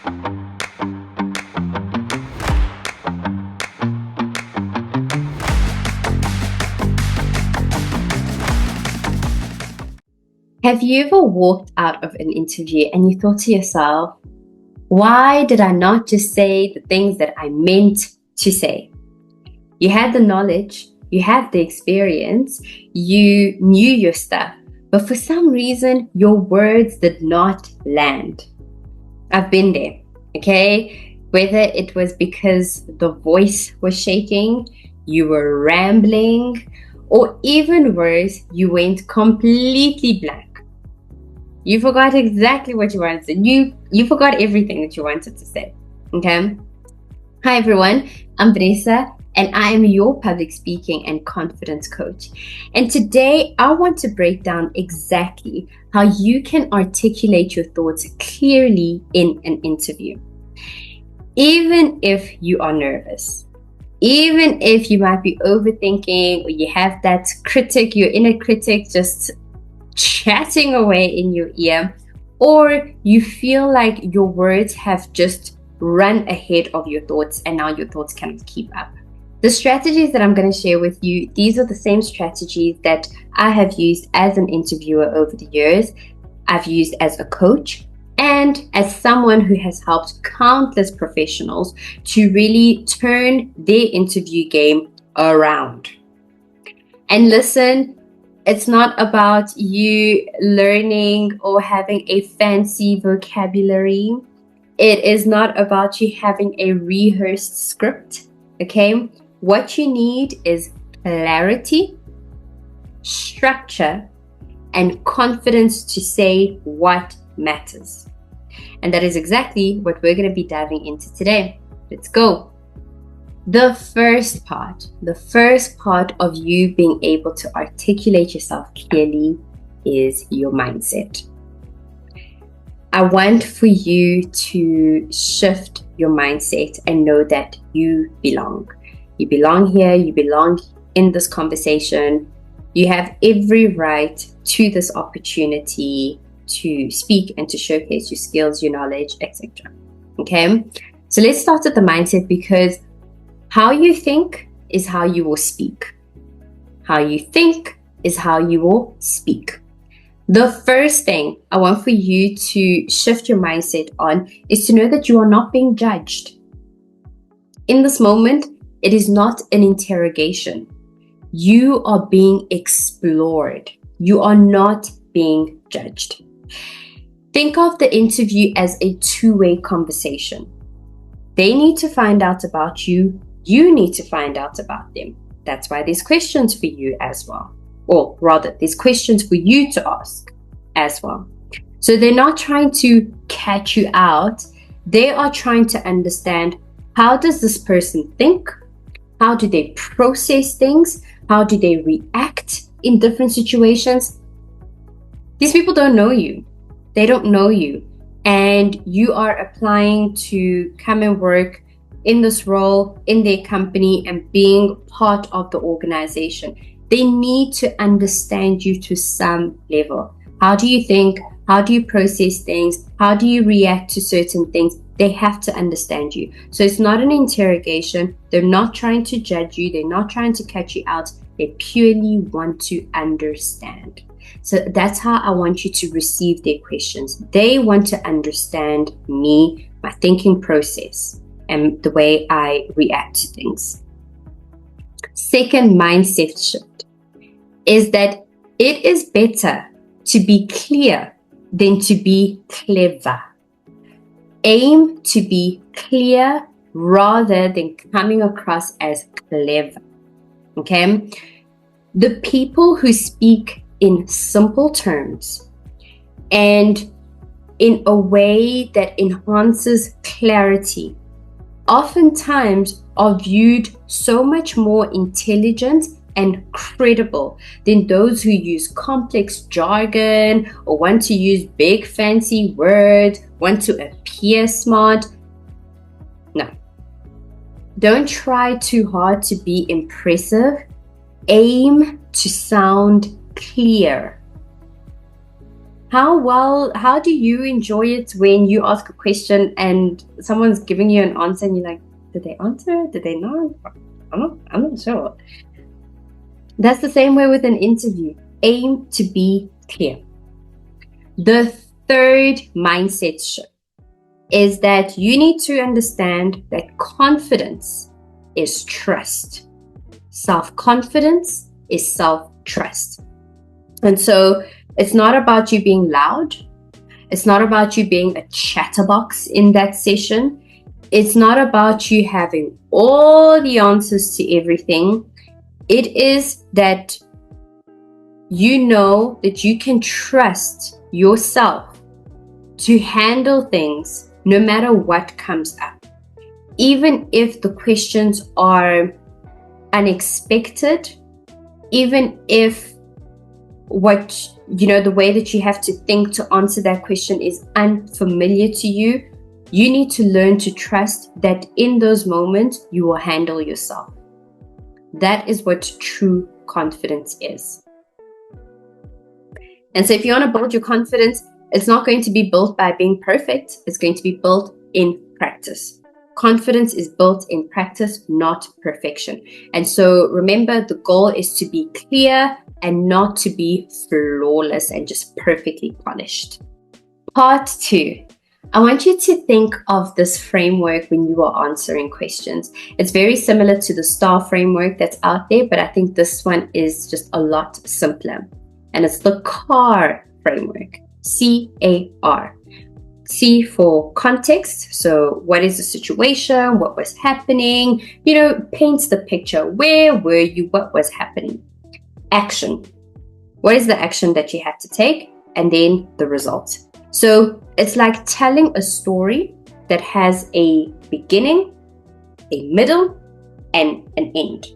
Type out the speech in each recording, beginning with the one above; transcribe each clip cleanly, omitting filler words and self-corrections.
Have you ever walked out of an interview and you thought to yourself, why did I not just say the things that I meant to say? You had the knowledge, you had the experience, you knew your stuff, but for some reason, your words did not land. I've been there, okay? Whether it was because the voice was shaking, you were rambling, or even worse, you went completely blank. You forgot exactly what you wanted. You forgot everything that you wanted to say. Okay? Hi everyone, I'm Vanessa and I am your public speaking and confidence coach. And today I want to break down exactly how you can articulate your thoughts clearly in an interview. Even if you are nervous, even if you might be overthinking or you have that critic, your inner critic just chatting away in your ear, or you feel like your words have just run ahead of your thoughts and now your thoughts cannot keep up. The strategies that I'm going to share with you, these are the same strategies that I have used as an interviewer over the years. I've used as a coach and as someone who has helped countless professionals to really turn their interview game around. And listen, it's not about you learning or having a fancy vocabulary. It is not about you having a rehearsed script, okay? What you need is clarity, structure, and confidence to say what matters. And that is exactly what we're going to be diving into today. Let's go. The first part of you being able to articulate yourself clearly is your mindset. I want for you to shift your mindset and know that you belong. You belong here, you belong in this conversation. You have every right to this opportunity to speak and to showcase your skills, your knowledge, etc. Okay? So let's start with the mindset, because how you think is how you will speak. How you think is how you will speak. The first thing I want for you to shift your mindset on is to know that you are not being judged. In this moment, it is not an interrogation. You are being explored. You are not being judged. Think of the interview as a two-way conversation. They need to find out about you. You need to find out about them. That's why there's questions for you as well. Or rather, there's questions for you to ask as well. So they're not trying to catch you out. They are trying to understand, how does this person think? How do they process things? How do they react in different situations? These people don't know you. They don't know you. And you are applying to come and work in this role, in their company, and being part of the organization. They need to understand you to some level. How do you think? How do you process things? How do you react to certain things? They have to understand you. So it's not an interrogation. They're not trying to judge you. They're not trying to catch you out. They purely want to understand. So that's how I want you to receive their questions. They want to understand me, my thinking process, and the way I react to things. Second mindset shift is that it is better to be clear than to be clever. Aim to be clear rather than coming across as clever. Okay? The people who speak in simple terms and in a way that enhances clarity oftentimes are viewed so much more intelligent and credible than those who use complex jargon or want to use big fancy words, want to appear smart. No. Don't try too hard to be impressive. Aim to sound clear. How do you enjoy it when you ask a question and someone's giving you an answer and you're like, did they answer? Did they not? I'm not sure. That's the same way with an interview. Aim to be clear. The third mindset shift is that you need to understand that confidence is trust. Self-confidence is self-trust. And so it's not about you being loud. It's not about you being a chatterbox in that session. It's not about you having all the answers to everything. It is that you know that you can trust yourself to handle things no matter what comes up. Even if the questions are unexpected, even if the way that you have to think to answer that question is unfamiliar to you, you need to learn to trust that in those moments you will handle yourself. That is what true confidence is. And so if you want to build your confidence, it's not going to be built by being perfect. It's going to be built in practice. Confidence is built in practice, not perfection. And so remember, the goal is to be clear and not to be flawless and just perfectly polished. Part 2. I want you to think of this framework when you are answering questions. It's very similar to the STAR framework that's out there, but I think this one is just a lot simpler. And it's the CAR framework. C-A-R. C for context. So what is the situation? What was happening? Paints the picture. Where were you? What was happening? Action. What is the action that you had to take? And then the result. So it's like telling a story that has a beginning, a middle, and an end.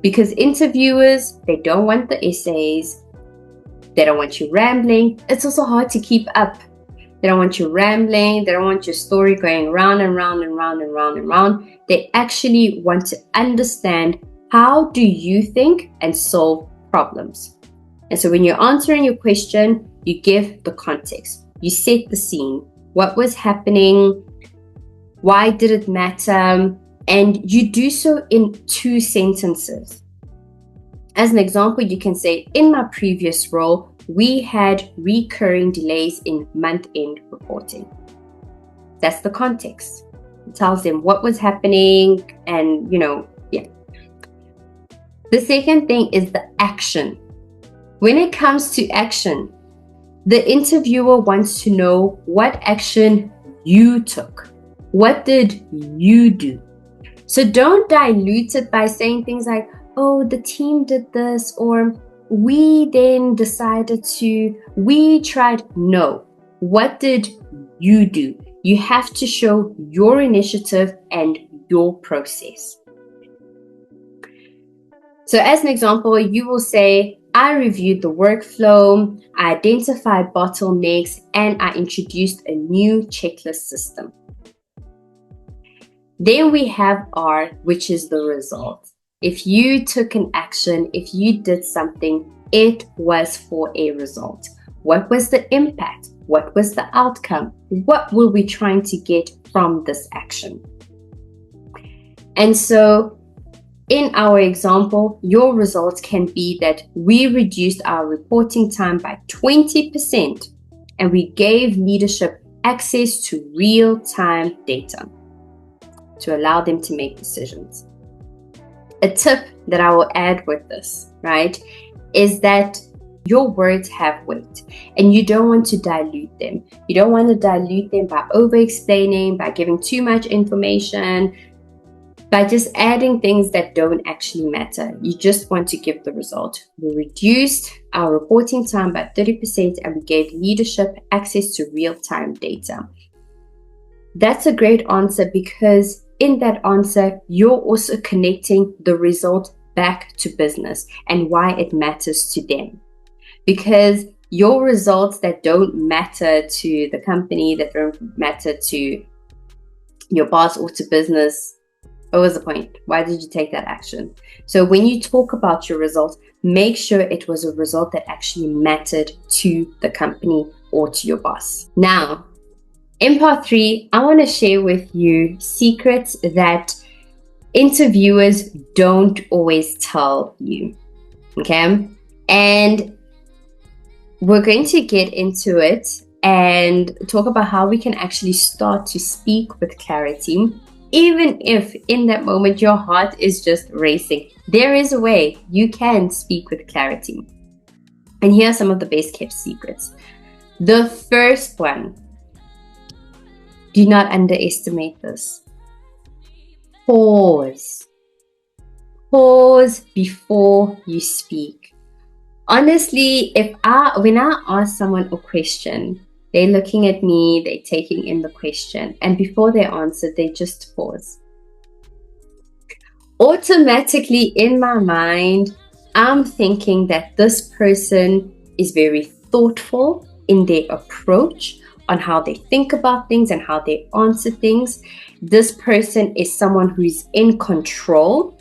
Because interviewers, they don't want the essays. They don't want you rambling. It's also hard to keep up. They don't want you rambling. They don't want your story going round and round and round and round and round. They actually want to understand, how do you think and solve problems? And so when you're answering your question, you give the context. You set the scene. What was happening? Why did it matter? And you do so in 2 sentences. As an example, you can say, in my previous role, we had recurring delays in month-end reporting. That's the context. It tells them what was happening and, yeah. The second thing is the action. When it comes to action, the interviewer wants to know what action you took. What did you do? So don't dilute it by saying things like, oh, the team did this, or we then decided to, we tried. No. What did you do? You have to show your initiative and your process. So as an example, you will say, I reviewed the workflow, I identified bottlenecks, and I introduced a new checklist system. Then we have R, which is the result. If you took an action, if you did something, it was for a result. What was the impact? What was the outcome? What were we trying to get from this action? And so in our example, your results can be that we reduced our reporting time by 20% and we gave leadership access to real-time data to allow them to make decisions. A tip that I will add with this, right, is that your words have weight and you don't want to dilute them. You don't want to dilute them by over-explaining, by giving too much information, by just adding things that don't actually matter. You just want to give the result. We reduced our reporting time by 30% and we gave leadership access to real-time data. That's a great answer because in that answer, you're also connecting the result back to business and why it matters to them. Because your results that don't matter to the company, that don't matter to your boss or to business, what was the point? Why did you take that action? So when you talk about your results, make sure it was a result that actually mattered to the company or to your boss. Now, in part 3, I want to share with you secrets that interviewers don't always tell you. Okay? And we're going to get into it and talk about how we can actually start to speak with clarity, even if in that moment your heart is just racing. There is a way you can speak with clarity. And here are some of the best kept secrets. The first one, do not underestimate this. Pause. Pause before you speak. Honestly, when I ask someone a question, they're looking at me, they're taking in the question, and before they answer, they just pause. Automatically in my mind, I'm thinking that this person is very thoughtful in their approach on how they think about things and how they answer things. This person is someone who's in control.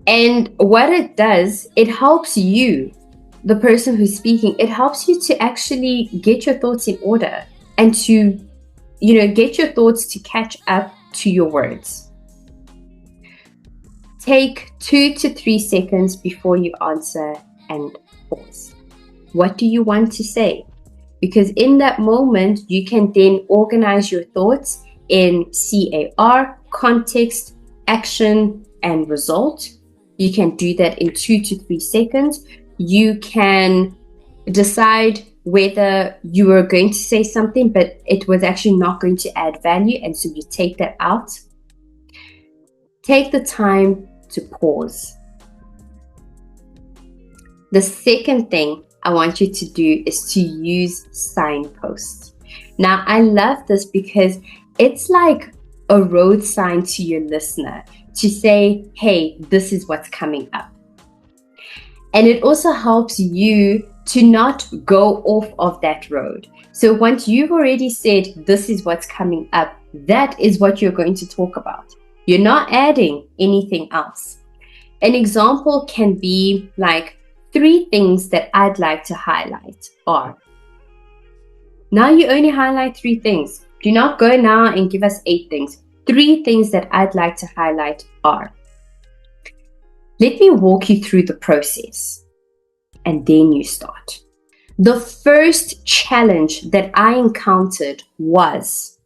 And what it does, it helps you, the person who's speaking, it helps you to actually get your thoughts in order and to, get your thoughts to catch up to your words. Take 2 to 3 seconds before you answer and pause. What do you want to say? Because in that moment, you can then organize your thoughts in CAR, context, action, and result. You can do that in 2 to 3 seconds. You can decide whether you were going to say something, but it was actually not going to add value, and so you take that out. Take the time to pause. The second thing I want you to do is to use signposts. Now, I love this because it's like a road sign to your listener to say, hey, this is what's coming up. And it also helps you to not go off of that road. So once you've already said, this is what's coming up, that is what you're going to talk about. You're not adding anything else. An example can be like, 3 things that I'd like to highlight are. Now you only highlight 3 things. Do not go now and give us 8 things. 3 things that I'd like to highlight are. Let me walk you through the process, and then you start. The first challenge that I encountered was,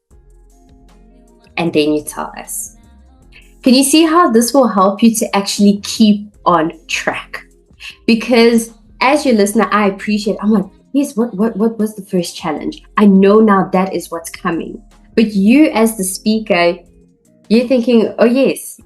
and then you tell us. Can you see how this will help you to actually keep on track? Because as your listener, I appreciate, I'm like, yes, what was the first challenge? I know now that is what's coming. But you as the speaker, you're thinking, oh yes,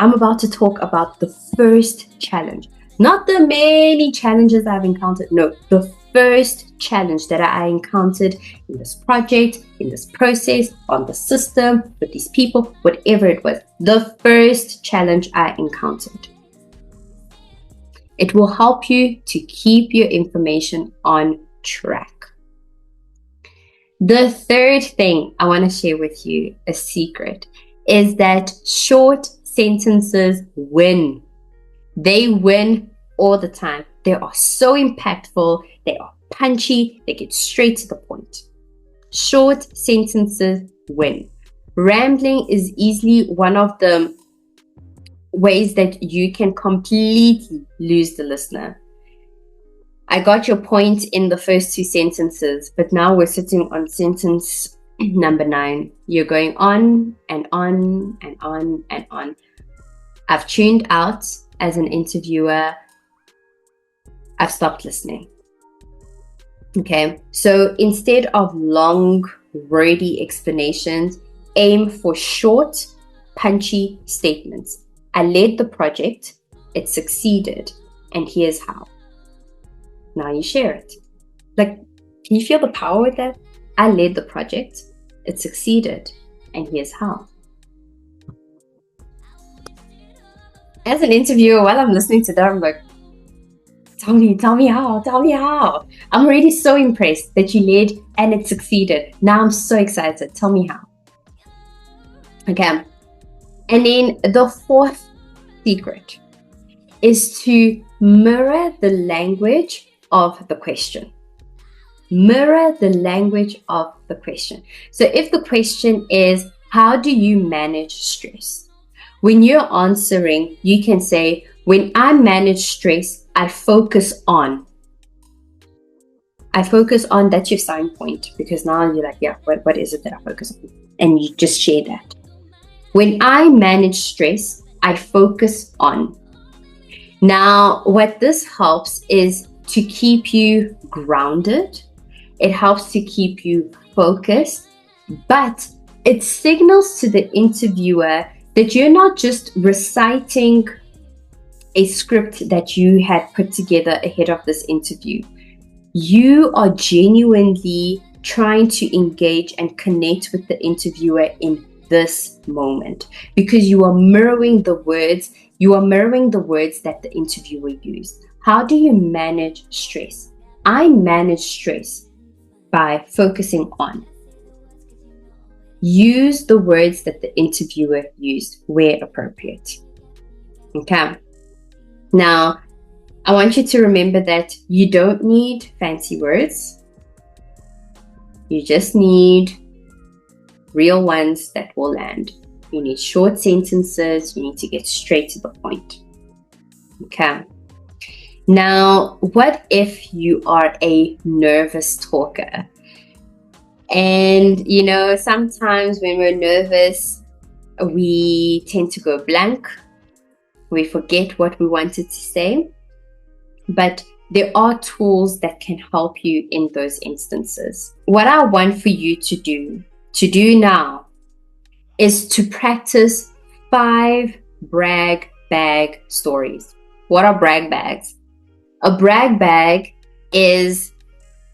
I'm about to talk about the first challenge. Not the many challenges I've encountered. No, the first challenge that I encountered in this project, in this process, on the system, with these people, whatever it was. The first challenge I encountered. It will help you to keep your information on track. The third thing I want to share with you, a secret, is that short sentences win. They win all the time. They are so impactful. They are punchy. They get straight to the point. Short sentences win. Rambling is easily one of the ways that you can completely lose the listener. I got your point in the first 2 sentences, but now we're sitting on sentence number 9. You're going on and on and on and on. I've tuned out as an interviewer. I've stopped listening. Okay, so instead of long, wordy explanations, aim for short, punchy statements. I led the project, it succeeded, and here's how. Now you share it. Like, can you feel the power with that? I led the project, it succeeded, and here's how. As an interviewer, while I'm listening to that, I'm like, tell me how. I'm already so impressed that you led and it succeeded. Now I'm so excited. Tell me how. Okay. And then the fourth secret is to mirror the language of the question. Mirror the language of the question. So if the question is, how do you manage stress? When you're answering, you can say, when I manage stress, I focus on. That's your sign point, because now you're like, yeah, what is it that I focus on? And you just share that. When I manage stress, I focus on. Now, what this helps is to keep you grounded. It helps to keep you focused, but it signals to the interviewer that you're not just reciting a script that you had put together ahead of this interview. You are genuinely trying to engage and connect with the interviewer in this moment, because you are mirroring the words that the interviewer used. How do you manage stress? I manage stress by focusing on. Use the words that the interviewer used where appropriate. Okay. Now, I want you to remember that you don't need fancy words. You just need real ones that will land. You need short sentences. You need to get straight to the point. Okay. Now, what if you are a nervous talker? And, sometimes when we're nervous, we tend to go blank. We forget what we wanted to say. But there are tools that can help you in those instances. What I want for you to do now, is to practice 5 brag bag stories. What are brag bags? A brag bag is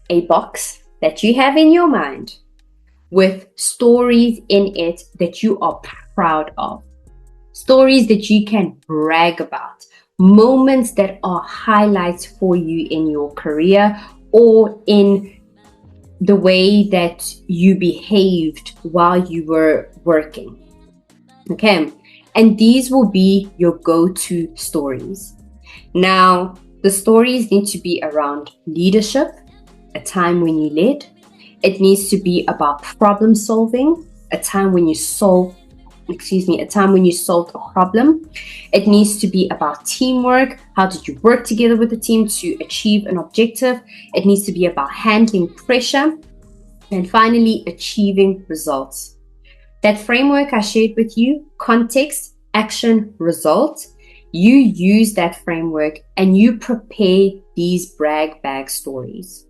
a box that you have in your mind with stories in it that you are proud of. Stories that you can brag about. Moments that are highlights for you in your career or in the way that you behaved while you were working. Okay. And these will be your go-to stories. Now, the stories need to be around leadership, a time when you led. It needs to be about problem solving, a time when you solved a problem. It needs to be about teamwork. How did you work together with the team to achieve an objective? It needs to be about handling pressure. And finally, achieving results. That framework I shared with you, context, action, result, you use that framework and you prepare these brag bag stories,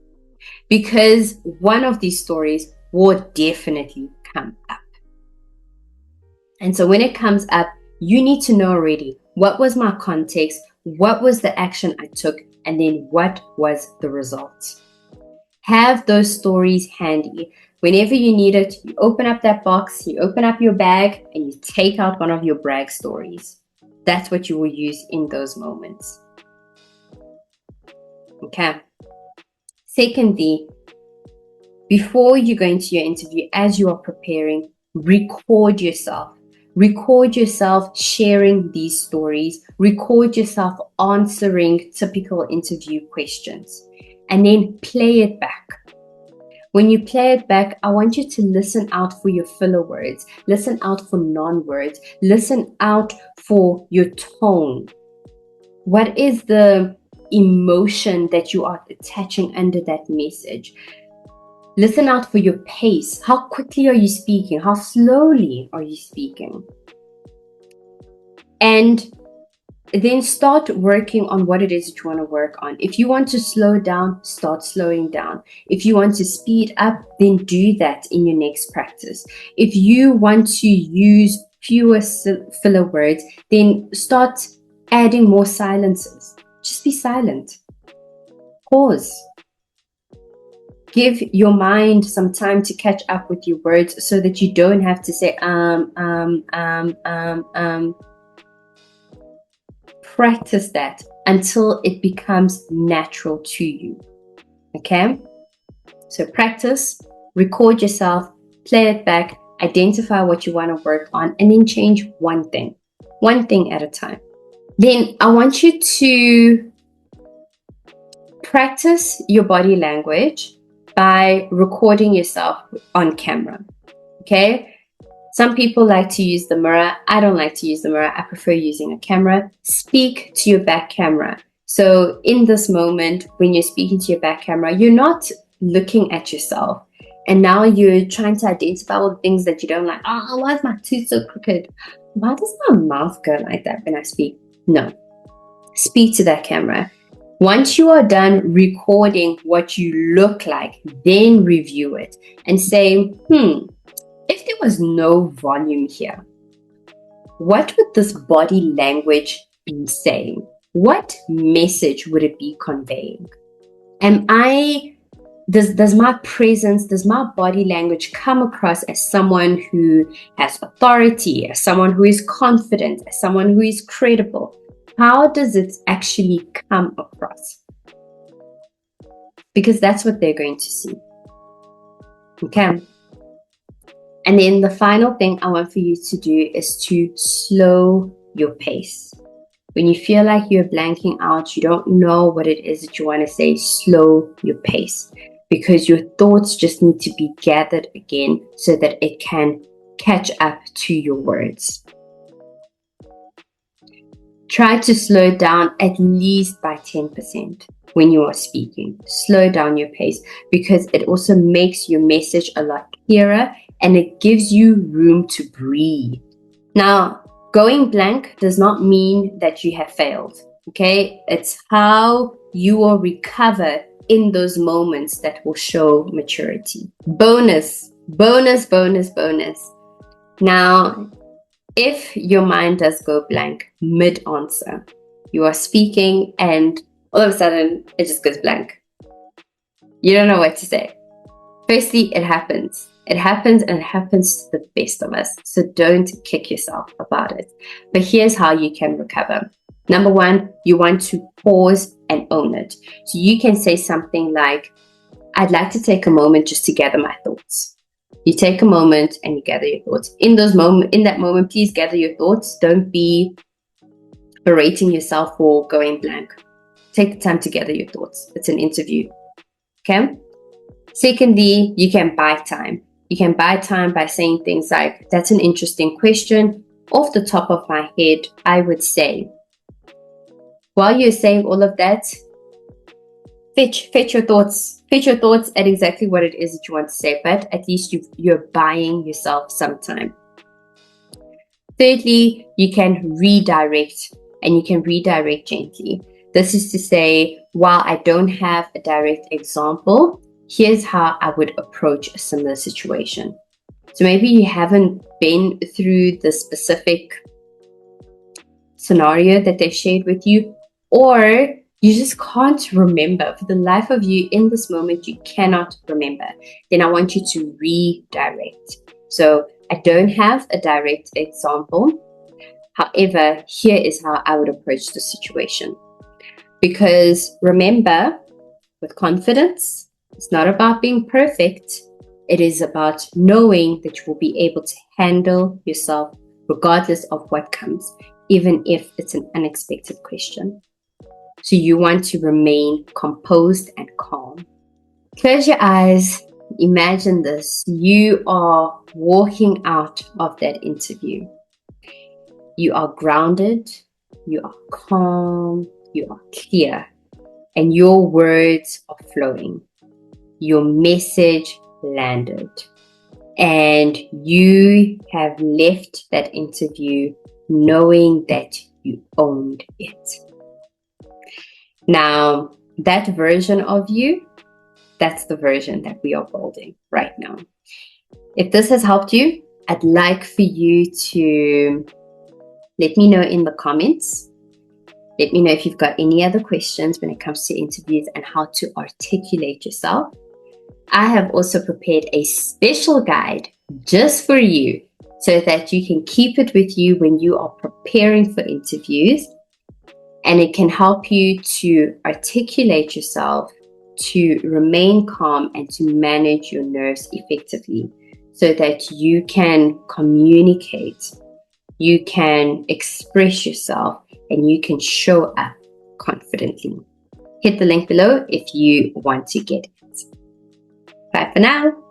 because one of these stories will definitely come up. And so when it comes up, you need to know already, what was my context, what was the action I took, and then what was the result. Have those stories handy. Whenever you need it, you open up that box, you open up your bag, and you take out one of your brag stories. That's what you will use in those moments. Okay. Secondly, before you go into your interview, as you are preparing, record yourself. Record yourself sharing these stories. Record yourself answering typical interview questions. And then play it back. When you play it back, I want you to listen out for your filler words. Listen out for non-words. Listen out for your tone. What is the emotion that you are attaching under that message? Listen out for your pace. How quickly are you speaking? How slowly are you speaking? And then start working on what it is that you want to work on. If you want to slow down, start slowing down. If you want to speed up, then do that in your next practice. If you want to use fewer filler words, then start adding more silences. Just be silent. Pause. Give your mind some time to catch up with your words so that you don't have to say Practice that until it becomes natural to you. Okay? So practice, record yourself, play it back, identify what you want to work on, and then change one thing at a time. Then I want you to practice your body language by recording yourself on camera. Okay? Some people like to use the mirror. I don't like to use the mirror. I prefer using a camera. Speak to your back camera. So in this moment, when you're speaking to your back camera, you're not looking at yourself. And now you're trying to identify all the things that you don't like. Oh, why is my tooth so crooked? Why does my mouth go like that when I speak? No. Speak to that camera. Once you are done recording what you look like, then review it and say, if there was no volume here, what would this body language be saying? What message would it be conveying? Does my presence, does my body language come across as someone who has authority, as someone who is confident, as someone who is credible? How does it actually come across? Because that's what they're going to see. Okay. And then the final thing I want for you to do is to slow your pace. When you feel like you're blanking out, you don't know what it is that you want to say, slow your pace, because your thoughts just need to be gathered again so that it can catch up to your words. Try to slow down at least by 10% when you are speaking. Slow down your pace, because it also makes your message a lot clearer and it gives you room to breathe. Now, going blank does not mean that you have failed, okay? It's how you will recover in those moments that will show maturity. Bonus. Now, if your mind does go blank mid-answer, you are speaking and all of a sudden it just goes blank. You don't know what to say. Firstly, it happens. It happens, and it happens to the best of us. So don't kick yourself about it. But here's how you can recover. Number one, you want to pause and own it. So you can say something like, I'd like to take a moment just to gather my thoughts. You take a moment and you gather your thoughts. In that moment, please gather your thoughts. Don't be berating yourself for going blank. Take the time to gather your thoughts. It's an interview. Okay? Secondly, you can buy time. You can buy time by saying things like, that's an interesting question. Off the top of my head, I would say, while you're saying all of that, fetch your thoughts. Fetch your thoughts at exactly what it is that you want to say, but at least you're buying yourself some time. Thirdly, you can redirect, and you can redirect gently. This is to say, while I don't have a direct example, here's how I would approach a similar situation. So maybe you haven't been through the specific scenario that they shared with you, or you just can't remember. For the life of you in this moment, you cannot remember. Then I want you to redirect. So I don't have a direct example. However, here is how I would approach the situation. Because remember, with confidence, it's not about being perfect. It is about knowing that you will be able to handle yourself regardless of what comes, even if it's an unexpected question. So you want to remain composed and calm. Close your eyes. Imagine this. You are walking out of that interview. You are grounded. You are calm. You are clear. And your words are flowing. Your message landed. And you have left that interview knowing that you owned it. Now, that version of you, that's the version that we are building right now. If this has helped you, I'd like for you to let me know in the comments. Let me know if you've got any other questions when it comes to interviews and how to articulate yourself. I have also prepared a special guide just for you so that you can keep it with you when you are preparing for interviews. And it can help you to articulate yourself, to remain calm, and to manage your nerves effectively so that you can communicate, you can express yourself, and you can show up confidently. Hit the link below if you want to get it. Bye for now.